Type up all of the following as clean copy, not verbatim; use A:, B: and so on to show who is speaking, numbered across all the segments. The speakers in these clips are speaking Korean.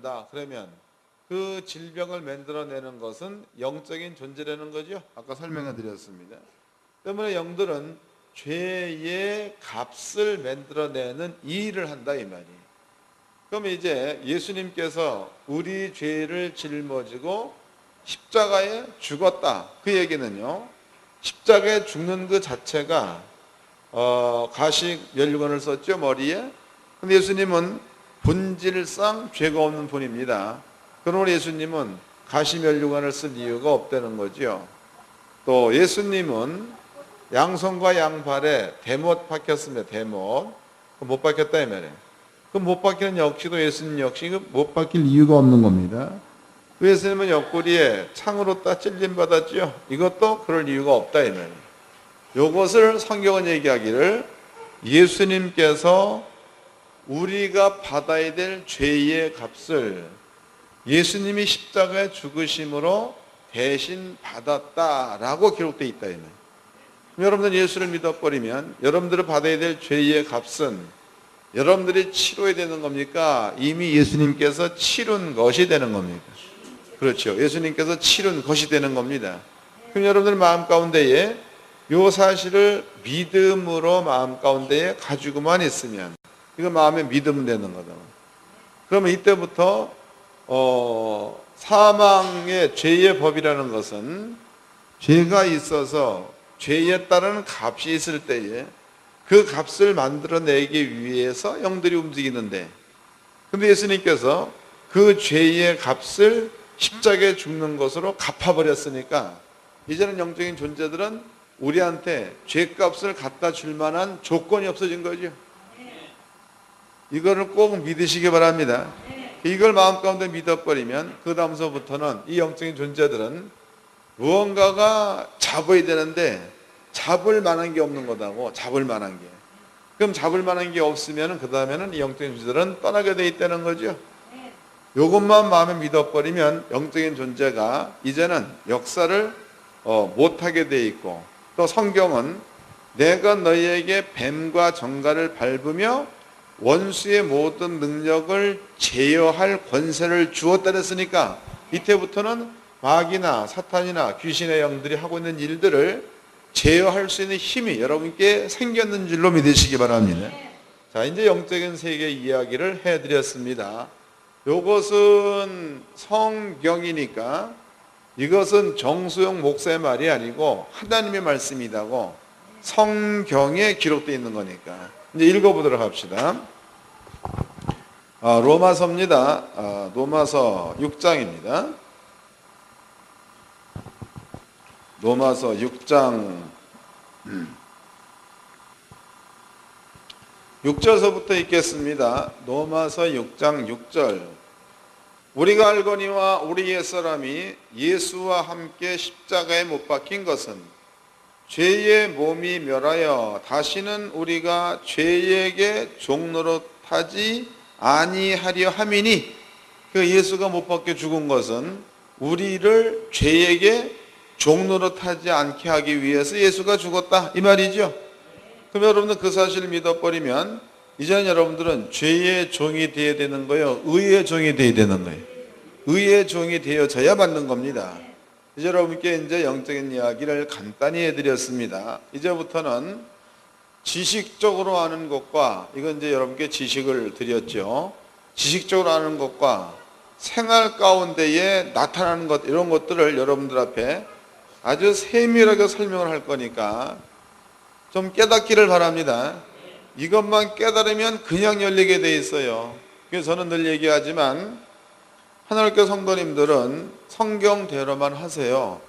A: 한다. 그러면 그 질병을 만들어내는 것은 영적인 존재라는 거죠. 아까 설명해 드렸습니다. 때문에 영들은 죄의 값을 만들어내는 이 일을 한다 이 말이에요. 그럼 이제 예수님께서 우리 죄를 짊어지고 십자가에 죽었다. 그 얘기는요, 십자가에 죽는 그 자체가 가시 면류관을 썼죠, 머리에. 근데 예수님은 본질상 죄가 없는 분입니다. 그러므로 예수님은 가시 면류관을 쓸 이유가 없다는 거죠. 또 예수님은 양손과 양발에 대못 박혔습니다. 대못. 못 박혔다 이 말이에요. 그 못 박히는 역시도 예수님 역시 못 박힐 이유가 없는 겁니다. 예수님은 옆구리에 창으로 따 찔림 받았죠. 이것도 그럴 이유가 없다 이 말이에요. 이것을 성경은 얘기하기를 예수님께서 우리가 받아야 될 죄의 값을 예수님이 십자가에 죽으심으로 대신 받았다라고 기록되어 있다 이 말이에요. 여러분들 예수를 믿어버리면 여러분들이 받아야 될 죄의 값은 여러분들이 치러야 되는 겁니까? 이미 예수님께서 치른 것이 되는 겁니까? 그렇죠. 예수님께서 치른 것이 되는 겁니다. 그럼 여러분들 마음 가운데에 이 사실을 믿음으로 마음 가운데에 가지고만 있으면 이거 마음에 믿으면 되는 거다. 그러면 이때부터 사망의 죄의 법이라는 것은 죄가 있어서 죄에 따른 값이 있을 때에 그 값을 만들어내기 위해서 영들이 움직이는데, 근데 예수님께서 그 죄의 값을 십자가에 죽는 것으로 갚아버렸으니까 이제는 영적인 존재들은 우리한테 죄값을 갖다 줄 만한 조건이 없어진 거죠. 이거를 꼭 믿으시기 바랍니다. 이걸 마음 가운데 믿어버리면 그 다음서부터는 이 영적인 존재들은 무언가가 잡아야 되는데 잡을 만한 게 없는 거다고. 잡을 만한 게. 그럼 잡을 만한 게 없으면 그 다음에는 이 영적인 존재들은 떠나게 돼 있다는 거죠. 이것만 마음에 믿어버리면 영적인 존재가 이제는 역사를 못하게 돼 있고, 또 성경은 내가 너희에게 뱀과 정갈을 밟으며 원수의 모든 능력을 제어할 권세를 주었다 그랬으니까 이때부터는 마귀나 사탄이나 귀신의 영들이 하고 있는 일들을 제어할 수 있는 힘이 여러분께 생겼는 줄로 믿으시기 바랍니다. 자, 이제 영적인 세계 이야기를 해드렸습니다. 이것은 성경이니까 이것은 정수영 목사의 말이 아니고 하나님의 말씀이라고 성경에 기록되어 있는 거니까 이제 읽어보도록 합시다. 로마서입니다. 로마서 6장입니다. 로마서 6장 6절서부터 읽겠습니다. 로마서 6장 6절. 우리가 알거니와 우리 옛사람이 예수와 함께 십자가에 못 박힌 것은 죄의 몸이 멸하여 다시는 우리가 죄에게 종노릇하지 아니하려 함이니, 그 예수가 못 박혀 죽은 것은 우리를 죄에게 종노릇하지 않게 하기 위해서 예수가 죽었다 이 말이죠. 그럼 여러분들 그 사실을 믿어버리면 이제는 여러분들은 죄의 종이 되어야 되는 거예요, 의의 종이 되어야 되는 거예요. 의의 종이 되어져야 받는 겁니다. 이제 여러분께 이제 영적인 이야기를 간단히 해드렸습니다. 이제부터는 지식적으로 아는 것과, 이건 이제 여러분께 지식을 드렸죠. 지식적으로 아는 것과 생활 가운데에 나타나는 것, 이런 것들을 여러분들 앞에 아주 세밀하게 설명을 할 거니까 좀 깨닫기를 바랍니다. 이것만 깨달으면 그냥 열리게 돼 있어요. 그래서 저는 늘 얘기하지만 하늘교회 성도님들은 성경대로만 하세요.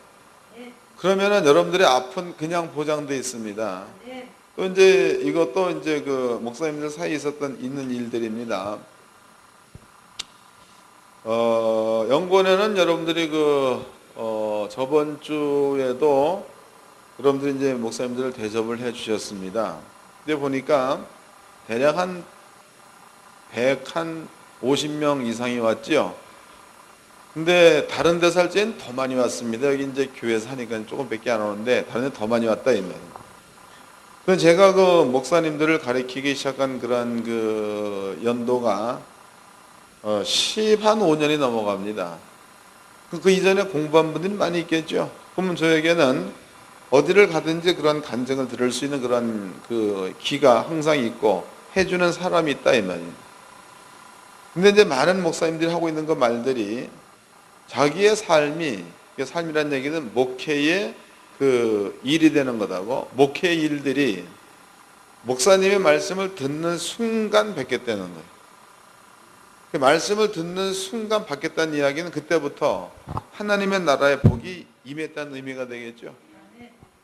A: 그러면은 여러분들의 앞은 그냥 보장돼 있습니다. 또 이제 이것도 이제 그 목사님들 사이에 있는 일들입니다. 연구원에는 여러분들이 저번 주에도 여러분들이 이제 목사님들을 대접을 해 주셨습니다. 근데 보니까 대략 한 150명 이상이 왔죠. 근데 다른 데서 할 때는 더 많이 왔습니다. 여기 이제 교회에서 하니까 조금밖에 안 오는데 다른 데 더 많이 왔다 이 말입니다. 그래서 제가 그 목사님들을 가르치기 시작한 그런 그 연도가 10한 5년이 넘어갑니다. 그 이전에 공부한 분들이 많이 있겠죠. 그러면 저에게는 어디를 가든지 그런 간증을 들을 수 있는 그런 그 기가 항상 있고 해주는 사람이 있다 이 말이에요. 근데 이제 많은 목사님들이 하고 있는 그 말들이 자기의 삶이란 얘기는 목회의 그 일이 되는 거다고, 목회의 일들이 목사님의 말씀을 듣는 순간 뵙겠다는 거예요. 그 말씀을 듣는 순간 받겠다는 이야기는 그때부터 하나님의 나라의 복이 임했다는 의미가 되겠죠.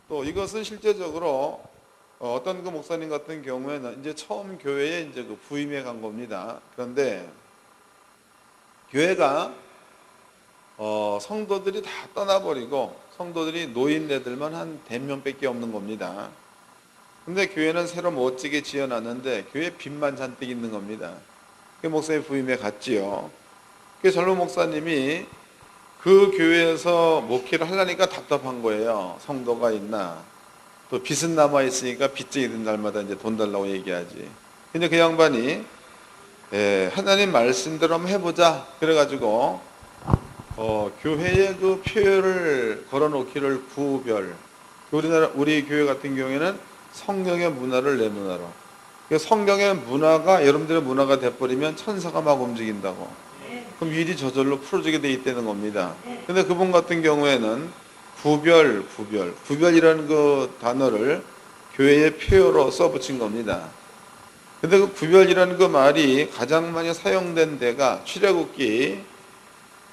A: 또 이것은 실제적으로 어떤 그 목사님 같은 경우에는 이제 처음 교회에 이제 그 부임해 간 겁니다. 그런데 교회가 성도들이 다 떠나버리고 성도들이 노인네들만 한 100명밖에 없는 겁니다. 근데 교회는 새로 멋지게 지어놨는데 교회 빚만 잔뜩 있는 겁니다. 그 목사님 부임에 갔지요. 그 젊은 목사님이 그 교회에서 목회를 하려니까 답답한 거예요. 성도가 있나. 또 빚은 남아있으니까 빚쟁이 된 날마다 이제 돈 달라고 얘기하지. 근데 그 양반이 하나님 말씀대로 한번 해보자. 그래가지고 교회에 그 표를 걸어놓기를 구별. 우리 교회 같은 경우에는 성경의 문화를 내 문화로. 성경의 문화가 여러분들의 문화가 돼버리면 천사가 막 움직인다고. 그럼 일이 저절로 풀어지게 돼 있다는 겁니다. 근데 그분 같은 경우에는 구별이라는 그 단어를 교회의 표어로 써붙인 겁니다. 근데 그 구별이라는 그 말이 가장 많이 사용된 데가 출애굽기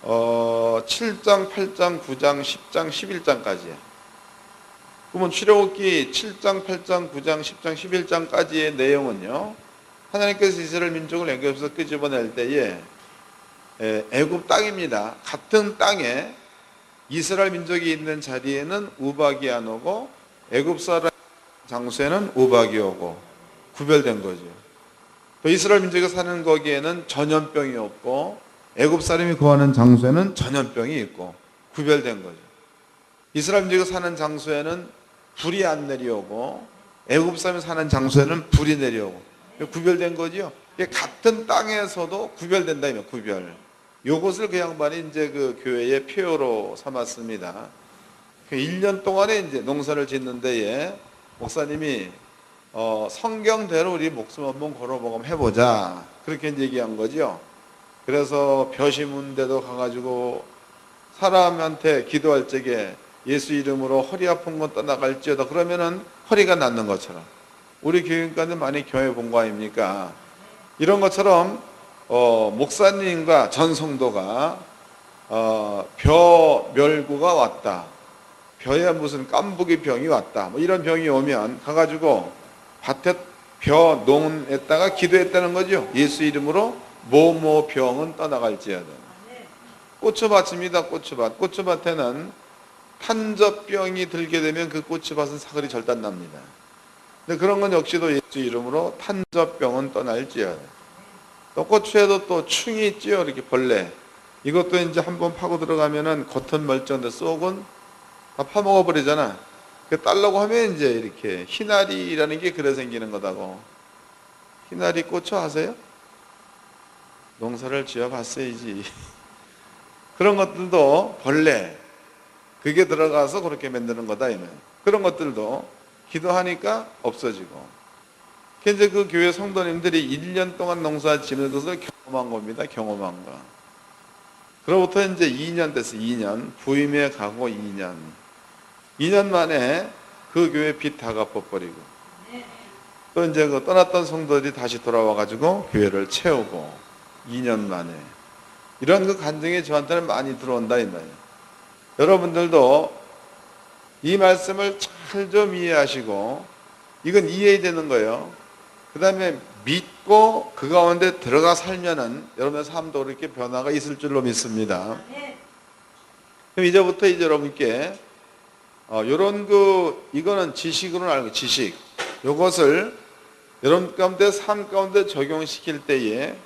A: 7장, 8장, 9장, 10장, 11장까지야. 그러면 출애굽기 7장, 8장, 9장, 10장, 11장까지의 내용은요, 하나님께서 이스라엘 민족을 애굽에서 끄집어낼 때에 애굽 땅입니다. 같은 땅에 이스라엘 민족이 있는 자리에는 우박이 안 오고 애굽 사람 장소에는 우박이 오고 구별된 거죠. 또 이스라엘 민족이 사는 거기에는 전염병이 없고 애굽 사람이 거하는 장소에는 전염병이 있고 구별된 거죠. 이스라엘 민족이 사는 장소에는 불이 안 내려오고 애굽 사람이 사는 장소에는 불이 내려오고 구별된 거죠. 같은 땅에서도 구별된다 이면 구별. 요것을 그 양반이 이제 그 교회의 표어로 삼았습니다. 1년 동안에 이제 농사를 짓는 데에 목사님이 성경대로 우리 목숨 한번 걸어보고 해보자. 그렇게 이제 얘기한 거죠. 그래서 벼 심은 데도 가가지고 사람한테 기도할 적에 예수 이름으로 허리 아픈 건 떠나갈지어다. 그러면은 허리가 낫는 것처럼. 우리 교육관들 많이 경험해 본 거 아닙니까? 이런 것처럼 목사님과 전 성도가 벼 멸구가 왔다. 벼에 무슨 깐부기 병이 왔다. 뭐 이런 병이 오면 가가지고 밭에 벼 농에다가 기도했다는 거죠. 예수 이름으로 뭐뭐 병은 떠나갈지어다. 고추밭입니다. 고추밭. 고추밭에는 탄저병이 들게 되면 그 고추밭은 사거리 절단납니다. 근데 그런 건 역시도 예수 이름으로 탄저병은 떠날지어다. 또 고추에도 또 충이 있지요. 이렇게 벌레. 이것도 이제 한번 파고 들어가면은 겉은 멀쩡한데 속은 다 파먹어 버리잖아. 그 딸라고 하면 이제 이렇게 희나리라는 게 그래 생기는 거다고. 희나리 고추 아세요? 농사를 지어 봤어야지. 그런 것들도 벌레. 그게 들어가서 그렇게 만드는 거다 이면. 그런 것들도 기도하니까 없어지고. 이제 그 교회 성도님들이 1년 동안 농사 지는 것을 경험한 겁니다. 경험한 거. 그로부터 이제 2년 됐어요. 2년. 부임해 가고 2년. 2년 만에 그 교회 빚 다 갚아버리고. 또 이제 그 떠났던 성도들이 다시 돌아와가지고 교회를 채우고. 2년 만에. 이런 그 간증이 저한테는 많이 들어온다 이 말이에요. 여러분들도 이 말씀을 잘 좀 이해하시고, 이건 이해해야 되는 거예요. 그 다음에 믿고 그 가운데 들어가 살면은 여러분의 삶도 그렇게 변화가 있을 줄로 믿습니다. 그럼 이제부터 이제 여러분께 요런 이거는 지식으로는 알고, 지식. 요것을 여러분 가운데 삶 가운데 적용시킬 때에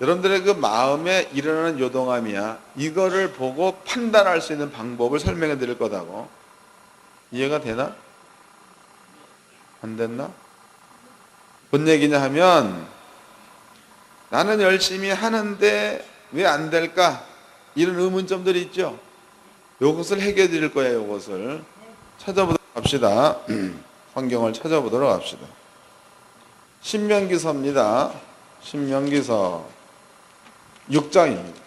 A: 여러분들의 그 마음에 일어나는 요동함이야. 이거를 보고 판단할 수 있는 방법을 설명해 드릴 거다고. 이해가 되나? 안 됐나? 뭔 얘기냐 하면 나는 열심히 하는데 왜 안 될까? 이런 의문점들이 있죠. 이것을 해결해 드릴 거예요. 이것을 찾아보도록 합시다. 성경을 찾아보도록 합시다. 신명기서입니다. 신명기서 6장입니다.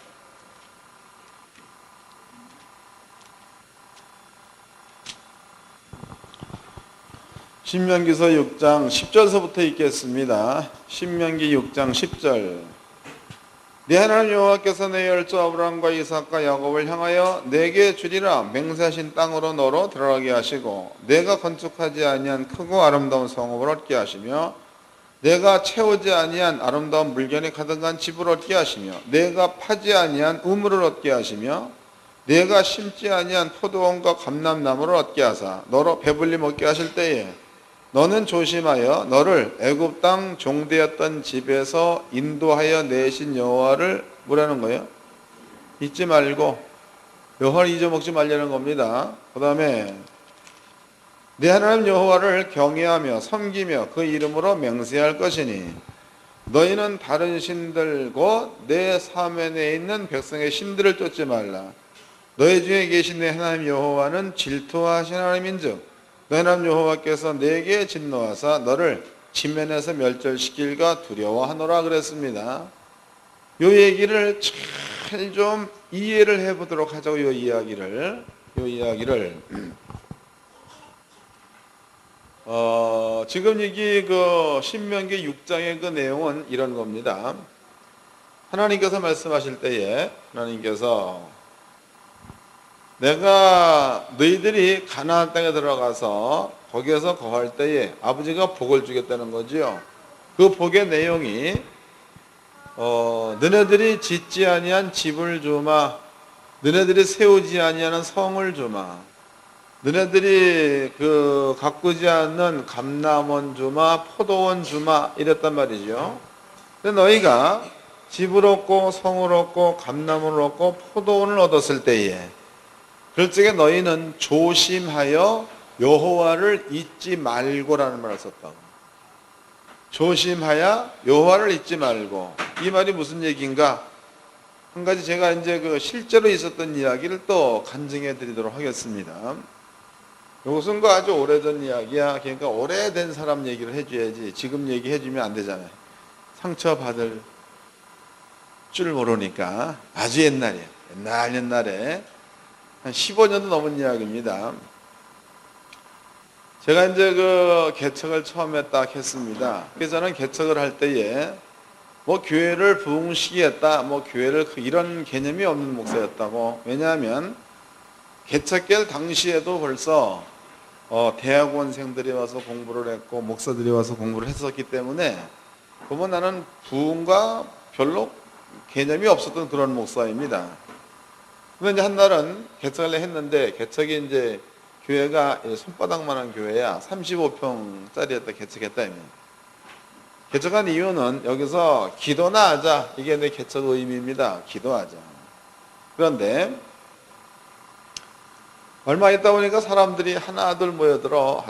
A: 신명기서 6장 10절서부터 읽겠습니다. 신명기 6장 10절. 네 하나님 여호와께서 내 열조 아브라함과 이삭과 야곱을 향하여 내게 주리라 맹세하신 땅으로 너로 들어가게 하시고 내가 건축하지 아니한 크고 아름다운 성읍을 얻게 하시며 내가 채우지 아니한 아름다운 물건이 가득한 집을 얻게 하시며 내가 파지 아니한 우물을 얻게 하시며 내가 심지 아니한 포도원과 감람나무를 얻게 하사 너로 배불리 먹게 하실 때에 너는 조심하여 너를 애굽 땅 종되었던 집에서 인도하여 내신 여호와를 뭐라는 거예요? 잊지 말고 여호와를 잊어먹지 말라는 겁니다. 그 다음에 네 하나님 여호와를 경외하며 섬기며 그 이름으로 맹세할 것이니 너희는 다른 신들 곧 내 사면에 있는 백성의 신들을 쫓지 말라. 너희 중에 계신 내 하나님 여호와는 질투하신 하나님인즉 너희 하나님 여호와께서 내게 진노하사 너를 지면에서 멸절시킬까 두려워하노라 그랬습니다. 이 얘기를 잘 좀 이해를 해보도록 하자고. 이 이야기를 지금 여기 그 신명기 6장의 그 내용은 이런 겁니다. 하나님께서 말씀하실 때에 하나님께서 내가 너희들이 가나안 땅에 들어가서 거기에서 거할 때에 아버지가 복을 주겠다는 거지요. 그 복의 내용이 너네들이 짓지 아니한 집을 주마, 너네들이 세우지 아니하는 성을 주마, 너네들이 그 가꾸지 않는 감람원 주마, 포도원 주마 이랬단 말이죠. 근데 너희가 집을 얻고 성을 얻고 감람원을 얻고 포도원을 얻었을 때에 그럴 적에 너희는 조심하여 여호와를 잊지 말고라는 말을 썼다고. 조심하여 여호와를 잊지 말고. 이 말이 무슨 얘기인가? 한 가지 제가 이제 그 실제로 있었던 이야기를 또 간증해 드리도록 하겠습니다. 이것은 그 아주 오래전 이야기야. 그러니까 오래된 사람 얘기를 해줘야지 지금 얘기해 주면 안 되잖아요. 상처받을 줄 모르니까. 아주 옛날이야. 옛날에 한 15년도 넘은 이야기입니다. 제가 이제 그 개척을 처음에 딱 했습니다. 그래서 저는 개척을 할 때에 뭐 교회를 부흥시키겠다, 뭐 교회를 이런 개념이 없는 목사였다고. 왜냐하면 개척할 당시에도 벌써 대학원생들이 와서 공부를 했고 목사들이 와서 공부를 했었기 때문에 그러면 나는 부흥과 별로 개념이 없었던 그런 목사입니다. 근데 이제 한날은 개척을 했는데 개척이 이제 교회가 손바닥만한 교회야. 35평짜리였다 개척했다. 개척한 이유는 여기서 기도나 하자. 이게 내 개척 의미입니다. 기도하자. 그런데 얼마 있다 보니까 사람들이 하나둘 모여들어.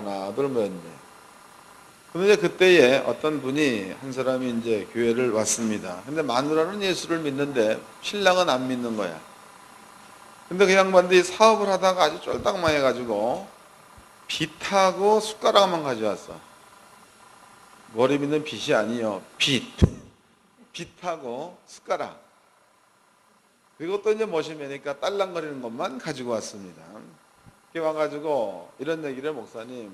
A: 그런데 그때에 어떤 분이 한 사람이 이제 교회를 왔습니다. 근데 마누라는 예수를 믿는데 신랑은 안 믿는 거야. 근데 그 양반들이 사업을 하다가 아주 쫄딱 망해가지고 빗하고 숟가락만 가져왔어. 머리 믿는 빗이 아니요. 빗하고 숟가락. 그리고 또 이제 머시매니까 딸랑거리는 것만 가지고 왔습니다. 이렇게 와가지고 이런 얘기를 목사님,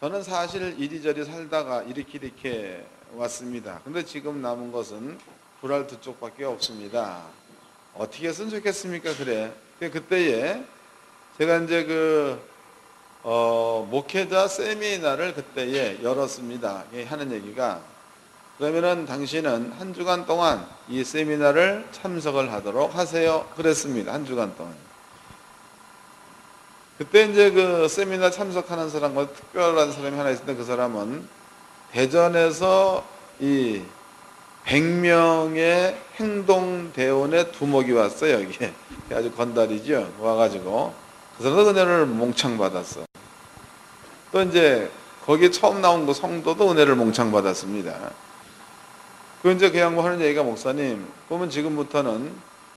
A: 저는 사실 이리저리 살다가 이렇게 왔습니다. 근데 지금 남은 것은 불알 2쪽밖에 없습니다. 어떻게 했으면 좋겠습니까? 그래. 그때에 제가 이제 목회자 세미나를 그때에 열었습니다. 하는 얘기가 그러면은 당신은 한 주간 동안 이 세미나를 참석을 하도록 하세요. 그랬습니다. 한 주간 동안. 그때 이제 그 세미나 참석하는 사람과 특별한 사람이 하나 있었는데 그 사람은 대전에서 이 100명의 행동대원의 두목이 왔어요. 여기에 아주 건달이죠. 와가지고 그 사람도 은혜를 몽창 받았어. 또 이제 거기 처음 나온 그 성도도 은혜를 몽창 받았습니다. 그 이제 그 양반 하는 얘기가 목사님, 그러면 지금부터는